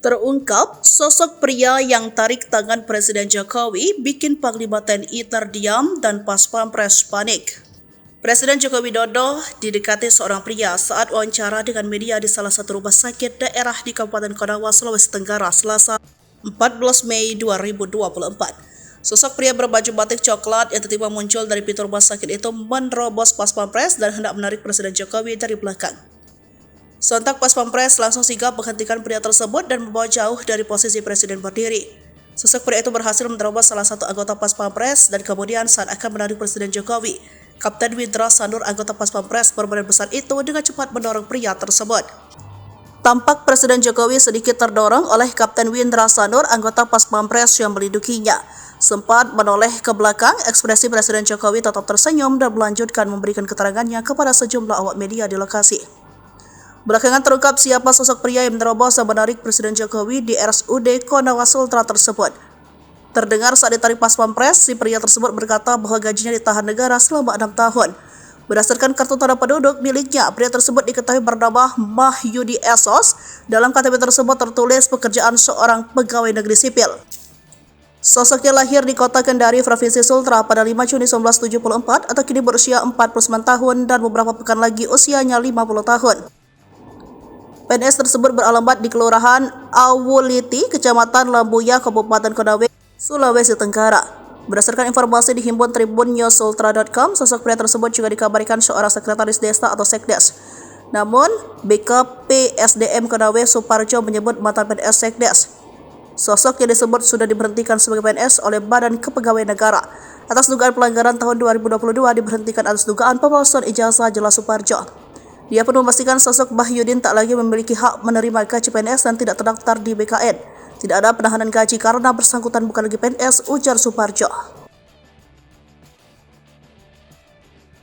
Terungkap, sosok pria yang tarik tangan Presiden Jokowi bikin Panglima TNI terdiam dan Pas Pampres panik. Presiden Joko Widodo didekati seorang pria saat wawancara dengan media di salah satu rumah sakit daerah di Kabupaten Konawa, Sulawesi Tenggara, Selasa 14 Mei 2024. Sosok pria berbaju batik coklat yang tiba-tiba muncul dari pintu rumah sakit itu menerobos Pas Pampres dan hendak menarik Presiden Jokowi dari belakang. Sontak Pas Pampres langsung sigap menghentikan pria tersebut dan membawa jauh dari posisi Presiden berdiri. Sosok pria itu berhasil menerobos salah satu anggota Pas Pampres dan kemudian saat akan menarik Presiden Jokowi, Kapten Windra Sanur anggota Pas Pampres berbadan besar itu dengan cepat mendorong pria tersebut. Tampak Presiden Jokowi sedikit terdorong oleh Kapten Windra Sanur anggota Pas Pampres yang melindunginya. Sempat menoleh ke belakang, ekspresi Presiden Jokowi tetap tersenyum dan melanjutkan memberikan keterangannya kepada sejumlah awak media di lokasi. Belakangan terungkap siapa sosok pria yang menerobos dan menarik Presiden Jokowi di RSUD Konawa Sultra tersebut. Terdengar saat ditarik Pas Pampres, si pria tersebut berkata bahwa gajinya ditahan negara selama 6 tahun. Berdasarkan kartu tanda penduduk miliknya, pria tersebut diketahui bernama Mahyudi Esos. Dalam KTP tersebut tertulis pekerjaan seorang pegawai negeri sipil. Sosoknya lahir di kota Kendari, Provinsi Sultra pada 5 Juni 1974 atau kini berusia 49 tahun dan beberapa pekan lagi usianya 50 tahun. PNS tersebut beralamat di Kelurahan Awuliti, Kecamatan Lambuya, Kabupaten Konawe, Sulawesi Tenggara. Berdasarkan informasi di himpun tribunnews.sultra.com, sosok pria tersebut juga dikabarkan seorang sekretaris desa atau sekdes. Namun, BKP SDM Konawe Suparjo menyebut mantan PNS sekdes. Sosok yang disebut sudah diberhentikan sebagai PNS oleh Badan Kepegawaian Negara. Atas dugaan pelanggaran tahun 2022 diberhentikan atas dugaan pemalsuan ijazah, jelas Suparjo. Dia pun memastikan sosok Mahyudin tak lagi memiliki hak menerima gaji PNS dan tidak terdaftar di BKN. Tidak ada penahanan gaji karena bersangkutan bukan lagi PNS, ujar Suparjo.